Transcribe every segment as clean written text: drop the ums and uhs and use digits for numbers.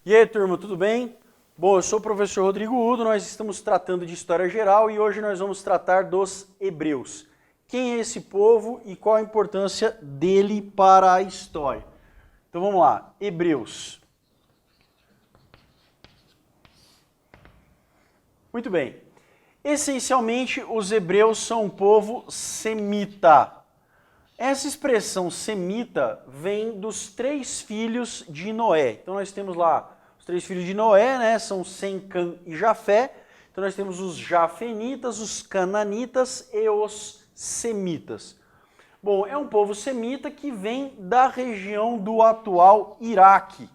E aí, turma, tudo bem? Bom, eu sou o professor Rodrigo Udo, nós estamos tratando de História Geral e hoje nós vamos tratar dos hebreus. Quem é esse povo e qual a importância dele para a história? Então vamos lá, hebreus. Muito bem. Essencialmente, os hebreus são um povo semita. Essa expressão semita vem dos 3 filhos de Noé. Então nós temos lá os 3 filhos de Noé, né? São Sem, Cã e Jafé. Então nós temos os jafenitas, os cananitas e os semitas. Bom, é um povo semita que vem da região do atual Iraque,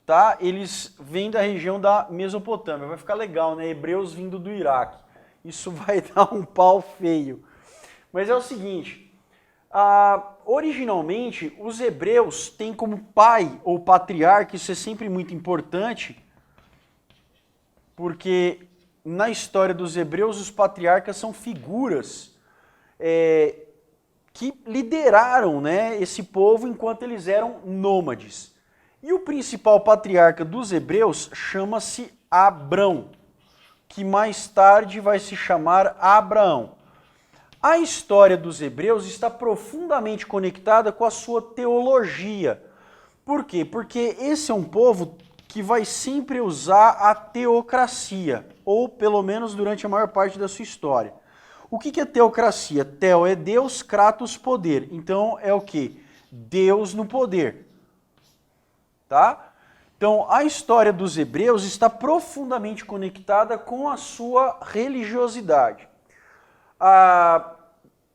tá? Eles vêm da região da Mesopotâmia. Vai ficar legal, né? Hebreus vindo do Iraque. Isso vai dar um pau feio. Mas é o seguinte... originalmente, os hebreus têm como pai ou patriarca, isso é sempre muito importante, porque na história dos hebreus os patriarcas são figuras que lideraram, né, esse povo enquanto eles eram nômades. E o principal patriarca dos hebreus chama-se Abrão, que mais tarde vai se chamar Abraão. A história dos hebreus está profundamente conectada com a sua teologia. Por quê? Porque esse é um povo que vai sempre usar a teocracia, ou pelo menos durante a maior parte da sua história. O que é teocracia? Teo é Deus, kratos poder. Então é o quê? Deus no poder. Tá? Então a história dos hebreus está profundamente conectada com a sua religiosidade.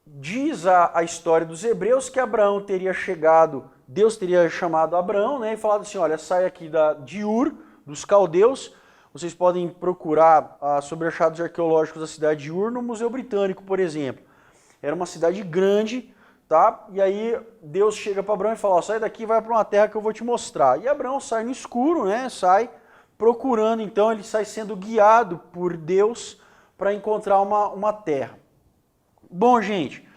Diz a história dos hebreus que Abraão teria chegado, Deus teria chamado Abraão, né, e falado assim, olha, sai aqui de Ur, dos caldeus, vocês podem procurar sobre achados arqueológicos da cidade de Ur no Museu Britânico, por exemplo. Era uma cidade grande, tá? E aí Deus chega para Abraão e fala, ó, sai daqui e vai para uma terra que eu vou te mostrar. E Abraão sai no escuro, né, sai procurando, então ele sai sendo guiado por Deus para encontrar uma terra. Bom, gente,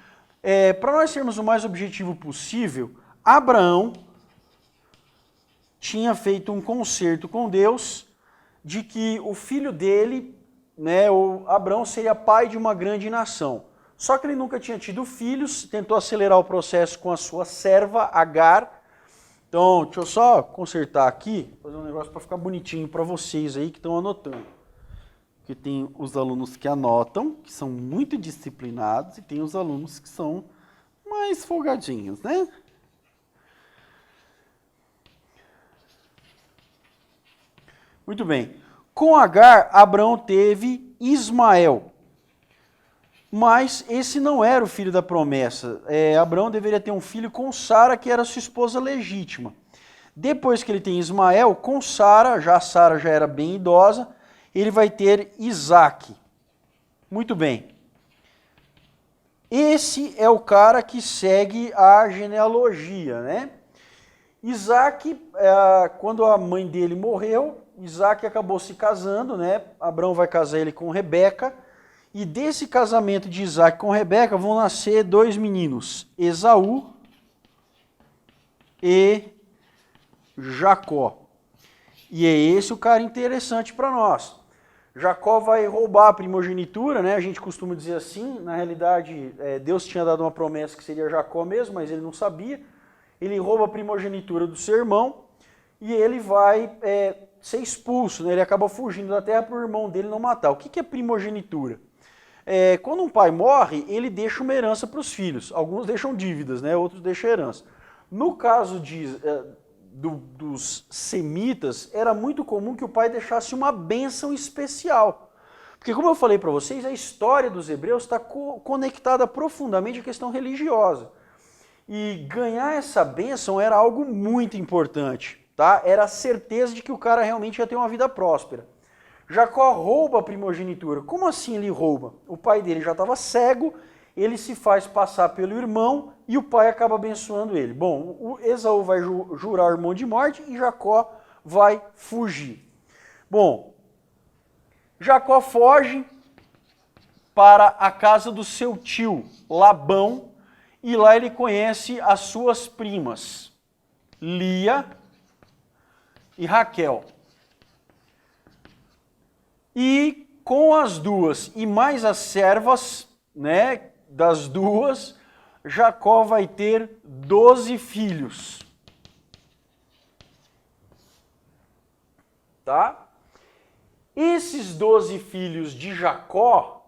para nós sermos o mais objetivo possível, Abraão tinha feito um concerto com Deus de que o filho dele, né, o Abraão, seria pai de uma grande nação. Só que ele nunca tinha tido filhos, tentou acelerar o processo com a sua serva, Agar. Então, deixa eu só consertar aqui, fazer um negócio para ficar bonitinho para vocês aí que estão anotando. Porque tem os alunos que anotam, que são muito disciplinados, e tem os alunos que são mais folgadinhos, né? Muito bem. Com Agar, Abraão teve Ismael. Mas esse não era o filho da promessa. Abraão deveria ter um filho com Sara, que era sua esposa legítima. Depois que ele tem Ismael, com Sara já era bem idosa, ele vai ter Isaac. Muito bem. Esse é o cara que segue a genealogia, né? Isaac, quando a mãe dele morreu, Isaac acabou se casando, né? Abraão vai casar ele com Rebeca. E desse casamento de Isaac com Rebeca vão nascer 2 meninos, Esaú e Jacó. E é esse o cara interessante para nós. Jacó vai roubar a primogenitura, né? A gente costuma dizer assim, na realidade Deus tinha dado uma promessa que seria Jacó mesmo, mas ele não sabia. Ele rouba a primogenitura do seu irmão e ele vai ser expulso, né? Ele acaba fugindo da terra para o irmão dele não matar. O que é primogenitura? Quando um pai morre, ele deixa uma herança para os filhos. Alguns deixam dívidas, né? Outros deixam herança. No caso dos semitas, era muito comum que o pai deixasse uma bênção especial. Porque, como eu falei para vocês, a história dos hebreus está conectada profundamente à questão religiosa. E ganhar essa bênção era algo muito importante, tá? Era a certeza de que o cara realmente ia ter uma vida próspera. Jacó rouba a primogenitura. Como assim ele rouba? O pai dele já estava cego, ele se faz passar pelo irmão e o pai acaba abençoando ele. Bom, o Esaú vai jurar o irmão de morte e Jacó vai fugir. Bom, Jacó foge, para a casa do seu tio, Labão, e lá ele conhece as suas primas, Lia e Raquel. E com as duas e mais as servas, né, das duas, Jacó vai ter 12 filhos. Tá? Esses 12 filhos de Jacó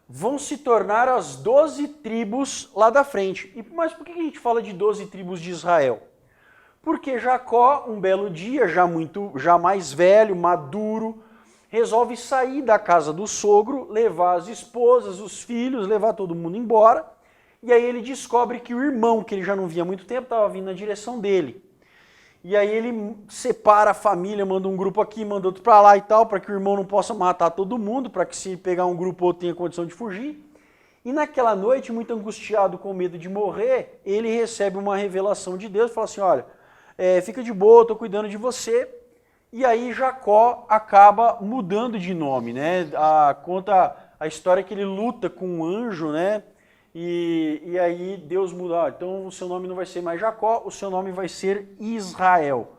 vão se tornar as 12 tribos lá da frente. Mas por que a gente fala de 12 tribos de Israel? Porque Jacó, um belo dia, já mais velho, maduro, resolve sair da casa do sogro, levar as esposas, os filhos, levar todo mundo embora. E aí ele descobre que o irmão, que ele já não via há muito tempo, estava vindo na direção dele. E aí ele separa a família, manda um grupo aqui, manda outro para lá e tal, para que o irmão não possa matar todo mundo, para que se pegar um grupo ou outro tenha condição de fugir. E naquela noite, muito angustiado, com medo de morrer, ele recebe uma revelação de Deus e fala assim, olha, fica de boa, estou cuidando de você. E aí Jacó acaba mudando de nome, né? Conta a história que ele luta com um anjo, né? E aí Deus muda, então o seu nome não vai ser mais Jacó, o seu nome vai ser Israel.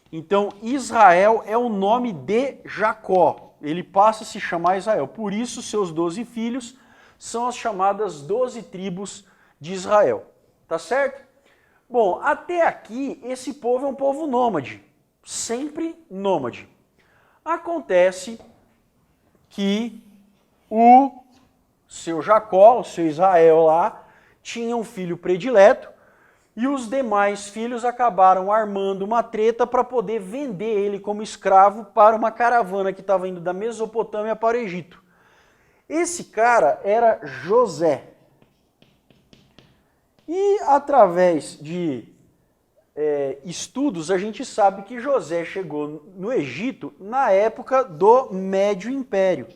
Então Israel é o nome de Jacó, ele passa a se chamar Israel. Por isso seus 12 filhos são as chamadas 12 tribos de Israel. Tá certo? Bom, até aqui esse povo é um povo nômade, sempre nômade. Acontece que o seu Jacó, o seu Israel lá, tinha um filho predileto e os demais filhos acabaram armando uma treta para poder vender ele como escravo para uma caravana que estava indo da Mesopotâmia para o Egito. Esse cara era José. E através de estudos a gente sabe que José chegou no Egito na época do Médio Império.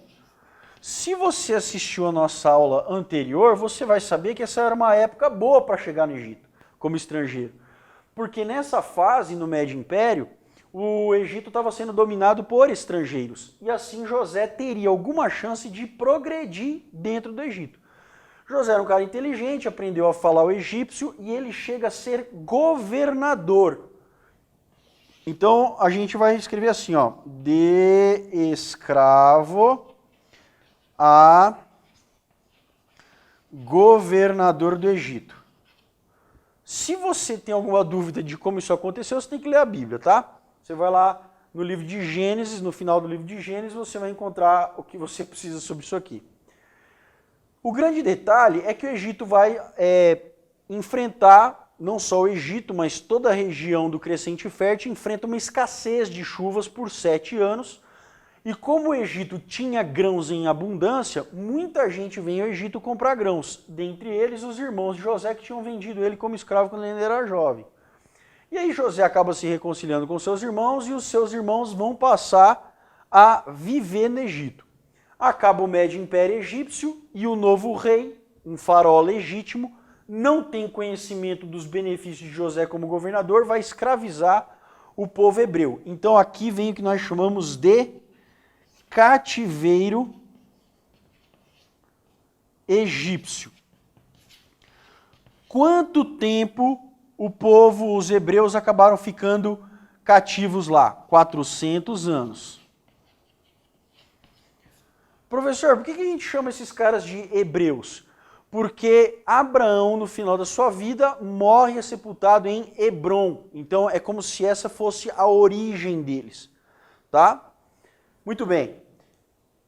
Se você assistiu a nossa aula anterior, você vai saber que essa era uma época boa para chegar no Egito, como estrangeiro. Porque nessa fase, no Médio Império, o Egito estava sendo dominado por estrangeiros. E assim José teria alguma chance de progredir dentro do Egito. José era um cara inteligente, aprendeu a falar o egípcio e ele chega a ser governador. Então a gente vai escrever assim, ó, de escravo a governador do Egito. Se você tem alguma dúvida de como isso aconteceu, você tem que ler a Bíblia, tá? Você vai lá no livro de Gênesis, no final do livro de Gênesis, você vai encontrar o que você precisa sobre isso aqui. O grande detalhe é que o Egito vai enfrentar, não só o Egito, mas toda a região do Crescente Fértil, enfrenta uma escassez de chuvas por 7 anos, e como o Egito tinha grãos em abundância, muita gente vem ao Egito comprar grãos. Dentre eles, os irmãos de José, que tinham vendido ele como escravo quando ele era jovem. E aí José acaba se reconciliando com seus irmãos e os seus irmãos vão passar a viver no Egito. Acaba o Médio Império Egípcio e o novo rei, um faraó legítimo, não tem conhecimento dos benefícios de José como governador, vai escravizar o povo hebreu. Então aqui vem o que nós chamamos de cativeiro egípcio. Quanto tempo o povo, os hebreus, acabaram ficando cativos lá? 400 anos. Professor, por que a gente chama esses caras de hebreus? Porque Abraão, no final da sua vida, morre e é sepultado em Hebrom. Então é como se essa fosse a origem deles. Tá? Muito bem.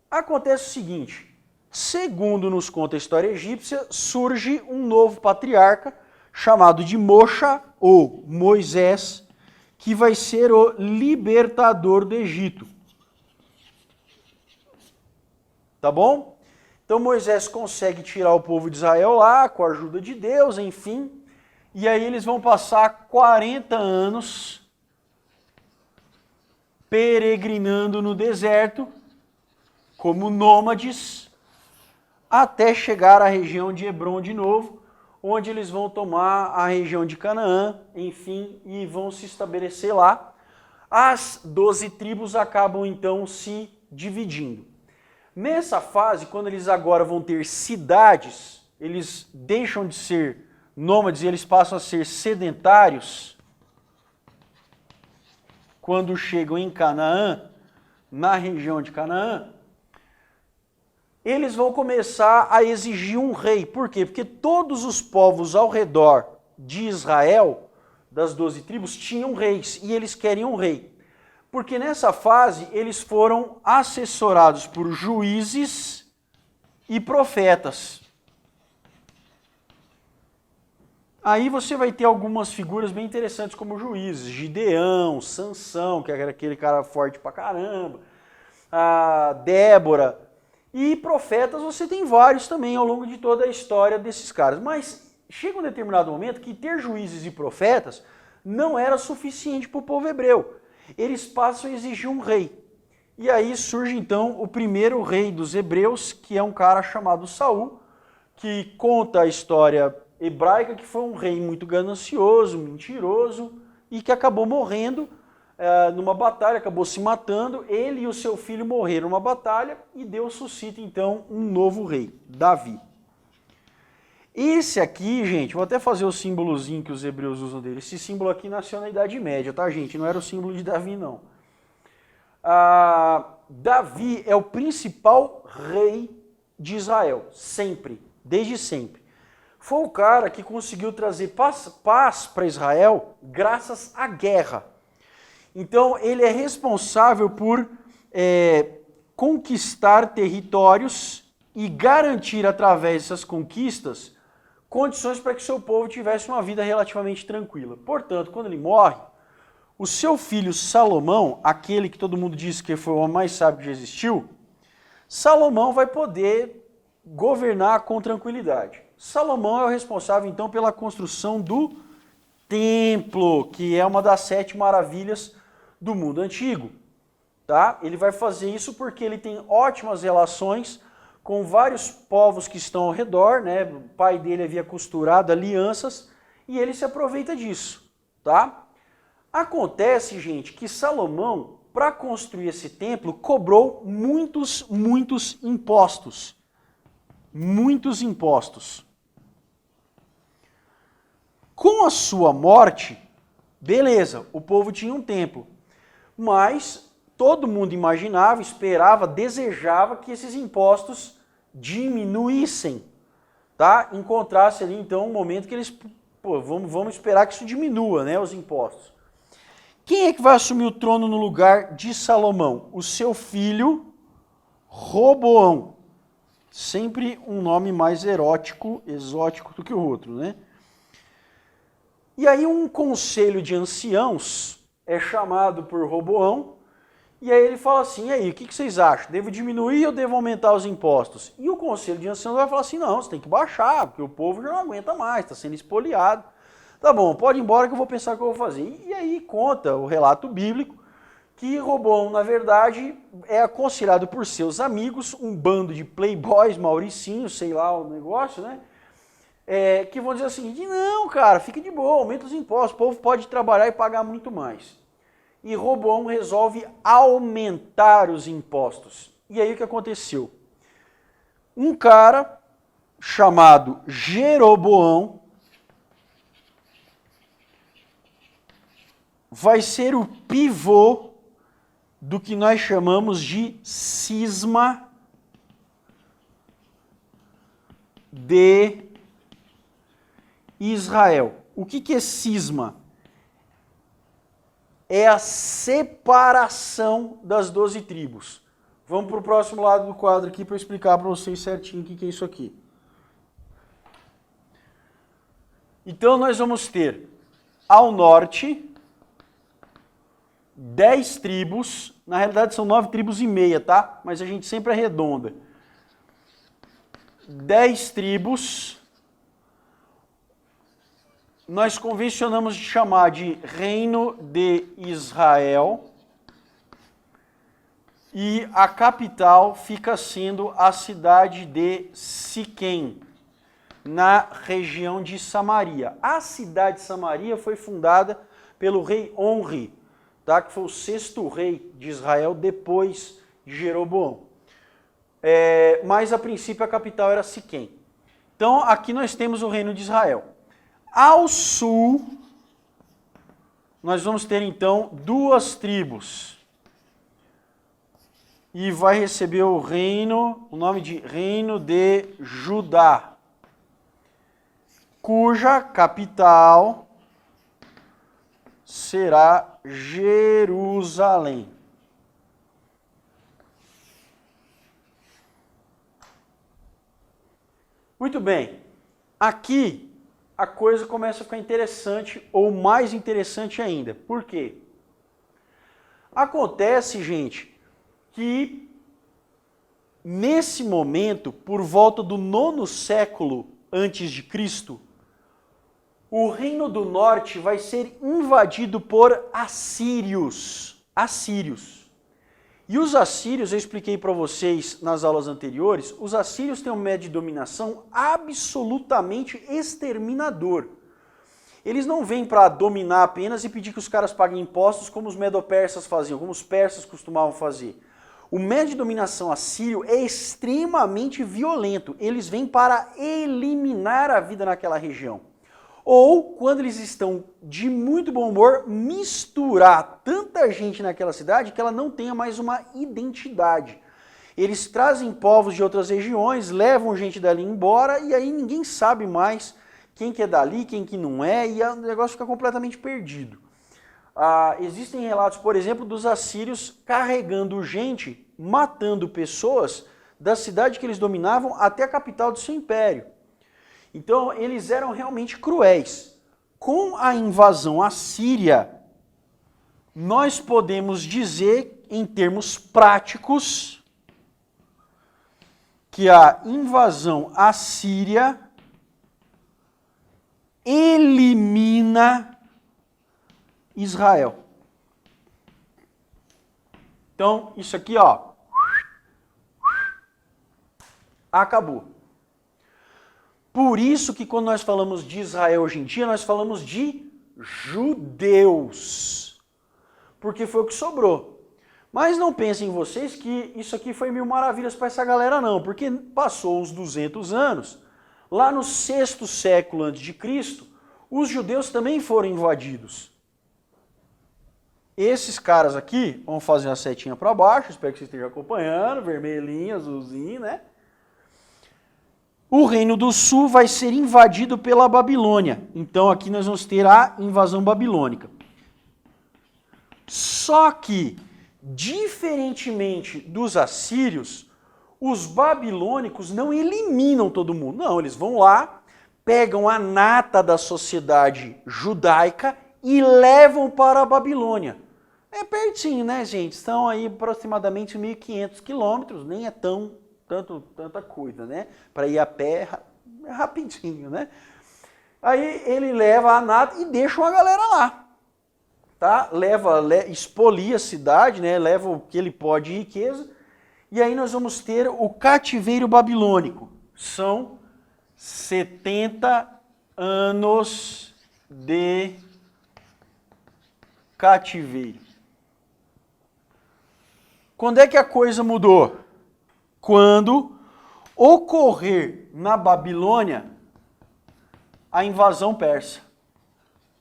Acontece o seguinte, segundo nos conta a história egípcia, surge um novo patriarca chamado de Moshe, ou Moisés, que vai ser o libertador do Egito. Tá bom? Então Moisés consegue tirar o povo de Israel lá, com a ajuda de Deus, enfim, e aí eles vão passar 40 anos peregrinando no deserto, como nômades, até chegar à região de Hebrom de novo, onde eles vão tomar a região de Canaã, enfim, e vão se estabelecer lá. As 12 tribos acabam então se dividindo. Nessa fase, quando eles agora vão ter cidades, eles deixam de ser nômades e eles passam a ser sedentários. Quando chegam em Canaã, na região de Canaã, eles vão começar a exigir um rei. Por quê? Porque todos os povos ao redor de Israel, das 12 tribos, tinham reis e eles querem um rei. Porque nessa fase eles foram assessorados por juízes e profetas. Aí você vai ter algumas figuras bem interessantes como juízes, Gideão, Sansão, que era aquele cara forte pra caramba, a Débora, e profetas você tem vários também ao longo de toda a história desses caras. Mas chega um determinado momento que ter juízes e profetas não era suficiente para o povo hebreu. Eles passam a exigir um rei. E aí surge então o primeiro rei dos hebreus, que é um cara chamado Saul, que conta a história hebraica que foi um rei muito ganancioso, mentiroso, e que acabou morrendo numa batalha, acabou se matando. Ele e o seu filho morreram numa batalha e Deus suscita então um novo rei, Davi. Esse aqui, gente, vou até fazer o símbolozinho que os hebreus usam dele. Esse símbolo aqui nasceu na Idade Média, tá, gente? Não era o símbolo de Davi, não. Davi é o principal rei de Israel, sempre, desde sempre. Foi o cara que conseguiu trazer paz para Israel graças à guerra. Então, ele é responsável por conquistar territórios e garantir, através dessas conquistas, condições para que seu povo tivesse uma vida relativamente tranquila. Portanto, quando ele morre, o seu filho Salomão, aquele que todo mundo diz que foi o homem mais sábio que já existiu, Salomão vai poder governar com tranquilidade. Salomão é o responsável, então, pela construção do templo, que é uma das 7 maravilhas do mundo antigo. Tá? Ele vai fazer isso porque ele tem ótimas relações com vários povos que estão ao redor, né? O pai dele havia costurado alianças e ele se aproveita disso. Tá? Acontece, gente, que Salomão, para construir esse templo, cobrou muitos impostos. Muitos impostos. Com a sua morte, beleza, o povo tinha um templo, mas todo mundo imaginava, esperava, desejava que esses impostos diminuíssem, tá? Encontrasse ali então um momento que eles, vamos esperar que isso diminua, né, os impostos. Quem é que vai assumir o trono no lugar de Salomão? O seu filho Roboão. Sempre um nome mais erótico, exótico do que o outro, né? E aí um conselho de anciãos é chamado por Roboão, e aí ele fala assim, e aí, o que vocês acham? Devo diminuir ou devo aumentar os impostos? E o conselho de anciãos vai falar assim, não, você tem que baixar, porque o povo já não aguenta mais, está sendo espoliado. Tá bom, pode ir embora que eu vou pensar o que eu vou fazer. E aí conta o relato bíblico que Roboão, na verdade, é aconselhado por seus amigos, um bando de playboys, mauricinhos, sei lá o negócio, né? Que vão dizer o seguinte, não, cara, fica de boa, aumenta os impostos, o povo pode trabalhar e pagar muito mais. E Roboão resolve aumentar os impostos. E aí o que aconteceu? Um cara chamado Jeroboão vai ser o pivô do que nós chamamos de cisma de Israel. O que é cisma? É a separação das 12 tribos. Vamos para o próximo lado do quadro aqui para eu explicar para vocês certinho o que é isso aqui. Então nós vamos ter ao norte 10 tribos, na realidade são 9 tribos e meia, tá? Mas a gente sempre arredonda. 10 tribos, nós convencionamos de chamar de Reino de Israel, e a capital fica sendo a cidade de Siquém, na região de Samaria. A cidade de Samaria foi fundada pelo rei Onri, tá? Que foi o 6º rei de Israel depois de Jeroboão. mas a princípio a capital era Siquém. Então aqui nós temos o reino de Israel. Ao sul, nós vamos ter então duas tribos. E vai receber o nome de Reino de Judá, cuja capital será Jerusalém. Muito bem, aqui a coisa começa a ficar interessante, ou mais interessante ainda. Por quê? Acontece, gente, que nesse momento, por volta do 9º século antes de Cristo, o reino do norte vai ser invadido por assírios. E os assírios, eu expliquei para vocês nas aulas anteriores, os assírios têm um método de dominação absolutamente exterminador. Eles não vêm para dominar apenas e pedir que os caras paguem impostos como os medo-persas faziam, como os persas costumavam fazer. O método de dominação assírio é extremamente violento. Eles vêm para eliminar a vida naquela região. Ou, quando eles estão de muito bom humor, misturar tanta gente naquela cidade que ela não tenha mais uma identidade. Eles trazem povos de outras regiões, levam gente dali embora e aí ninguém sabe mais quem que é dali, quem que não é, e o negócio fica completamente perdido. Existem relatos, por exemplo, dos assírios carregando gente, matando pessoas da cidade que eles dominavam até a capital do seu império. Então, eles eram realmente cruéis. Com a invasão assíria, nós podemos dizer, em termos práticos, que a invasão assíria elimina Israel. Então, isso aqui, ó, acabou. Por isso que quando nós falamos de Israel hoje em dia, nós falamos de judeus. Porque foi o que sobrou. Mas não pensem vocês que isso aqui foi mil maravilhas para essa galera não, porque passou uns 200 anos, lá no 6º século a.C., os judeus também foram invadidos. Esses caras aqui, vamos fazer uma setinha para baixo, espero que vocês estejam acompanhando, vermelhinho, azulzinho, né? O Reino do Sul vai ser invadido pela Babilônia. Então aqui nós vamos ter a invasão babilônica. Só que, diferentemente dos assírios, os babilônicos não eliminam todo mundo. Não, eles vão lá, pegam a nata da sociedade judaica e levam para a Babilônia. É pertinho, né, gente? Estão aí aproximadamente 1.500 quilômetros, nem é tanta coisa, né? Para ir a pé é rapidinho, né? Aí ele leva a nata e deixa uma galera lá, tá? Expolia a cidade, né? Leva o que ele pode de riqueza. E aí nós vamos ter o cativeiro babilônico. São 70 anos de cativeiro. Quando é que a coisa mudou? Quando ocorrer na Babilônia a invasão persa.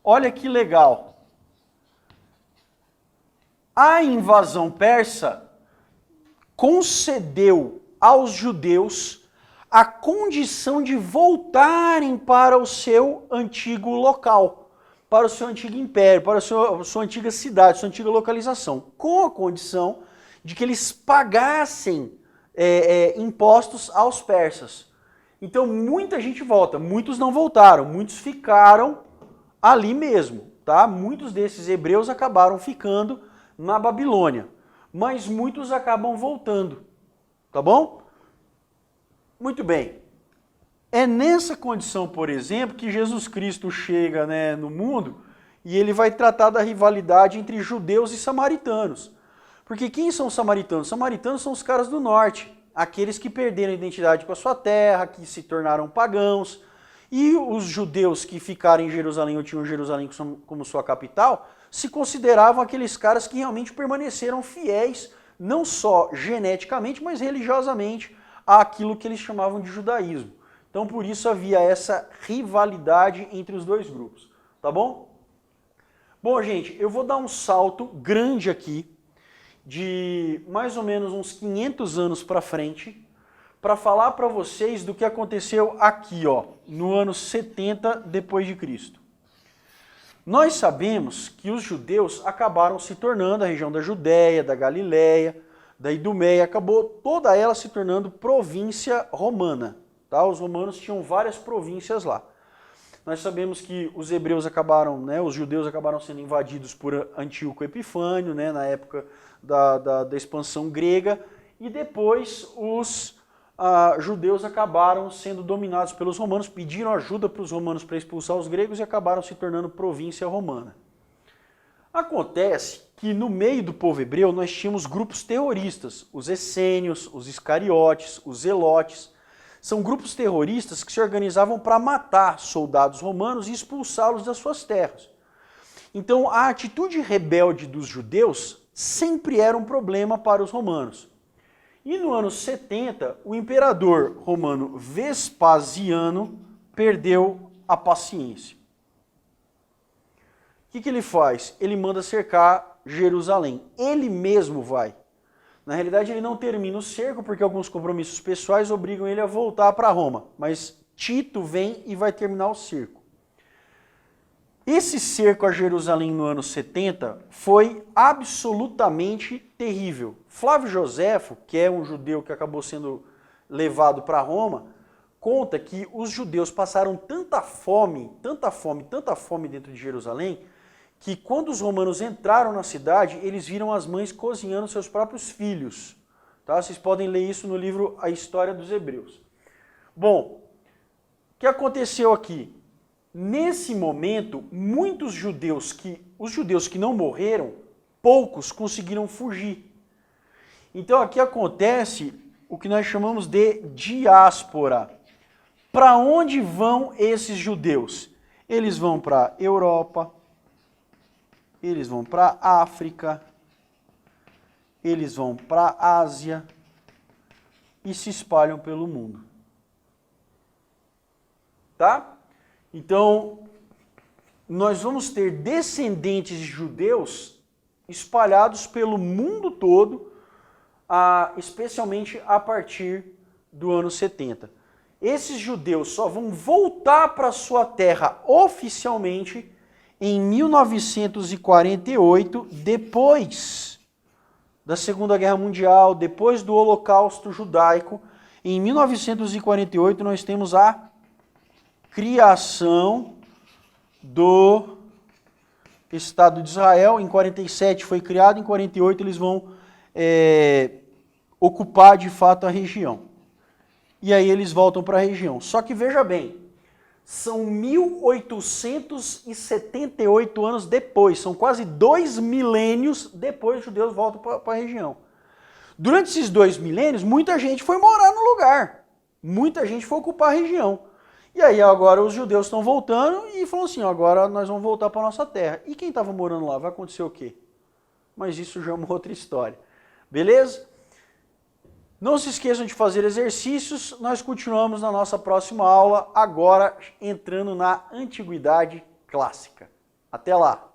Olha que legal. A invasão persa concedeu aos judeus a condição de voltarem para o seu antigo local, para o seu antigo império, para a sua antiga cidade, sua antiga localização, com a condição de que eles pagassem impostos aos persas. Então muita gente volta, muitos não voltaram, muitos ficaram ali mesmo, tá? Muitos desses hebreus acabaram ficando na Babilônia, mas muitos acabam voltando, tá bom? Muito bem. É nessa condição, por exemplo, que Jesus Cristo chega, né, no mundo e ele vai tratar da rivalidade entre judeus e samaritanos. Porque quem são os samaritanos? Os samaritanos são os caras do norte, aqueles que perderam a identidade com a sua terra, que se tornaram pagãos. E os judeus que ficaram em Jerusalém ou tinham Jerusalém como sua capital, se consideravam aqueles caras que realmente permaneceram fiéis não só geneticamente, mas religiosamente, àquilo que eles chamavam de judaísmo. Então, por isso havia essa rivalidade entre os dois grupos, tá bom? Bom, gente, eu vou dar um salto grande aqui, de mais ou menos uns 500 anos para frente, para falar para vocês do que aconteceu aqui, ó, no ano 70 depois de Cristo. Nós sabemos que os judeus acabaram se tornando a região da Judéia, da Galiléia, da Idumeia, acabou toda ela se tornando província romana. Tá? Os romanos tinham várias províncias lá. Nós sabemos que os hebreus acabaram, os judeus acabaram sendo invadidos por Antíoco Epifânio, na época da expansão grega, e depois os judeus acabaram sendo dominados pelos romanos, pediram ajuda para os romanos para expulsar os gregos e acabaram se tornando província romana. Acontece que no meio do povo hebreu nós tínhamos grupos terroristas, os essênios, os iscariotes, os zelotes. São grupos terroristas que se organizavam para matar soldados romanos e expulsá-los das suas terras. Então a atitude rebelde dos judeus sempre era um problema para os romanos. E no ano 70, o imperador romano Vespasiano perdeu a paciência. O que ele faz? Ele manda cercar Jerusalém. Ele mesmo vai. Na realidade, ele não termina o cerco, porque alguns compromissos pessoais obrigam ele a voltar para Roma. Mas Tito vem e vai terminar o cerco. Esse cerco a Jerusalém no ano 70 foi absolutamente terrível. Flávio Joséfo, que é um judeu que acabou sendo levado para Roma, conta que os judeus passaram tanta fome dentro de Jerusalém, que quando os romanos entraram na cidade, eles viram as mães cozinhando seus próprios filhos. Tá? Vocês podem ler isso no livro A História dos Hebreus. Bom, o que aconteceu aqui? Nesse momento, os judeus que não morreram, poucos conseguiram fugir. Então aqui acontece o que nós chamamos de diáspora. Para onde vão esses judeus? Eles vão para a Europa, eles vão para a África, eles vão para a Ásia e se espalham pelo mundo. Tá? Então, nós vamos ter descendentes de judeus espalhados pelo mundo todo, especialmente a partir do ano 70. Esses judeus só vão voltar para sua terra oficialmente em 1948, depois da Segunda Guerra Mundial, depois do Holocausto Judaico. Em 1948 nós temos a criação do Estado de Israel. Em 47 foi criado, em 48 eles vão ocupar de fato a região. E aí eles voltam para a região. Só que veja bem, são 1878 anos depois, são quase 2 milênios depois os judeus voltam para a região. Durante esses 2 milênios, muita gente foi morar no lugar, muita gente foi ocupar a região. E aí agora os judeus estão voltando e falam assim, agora nós vamos voltar para a nossa terra. E quem estava morando lá, vai acontecer o quê? Mas isso já é uma outra história. Beleza? Não se esqueçam de fazer exercícios, nós continuamos na nossa próxima aula, agora entrando na Antiguidade Clássica. Até lá!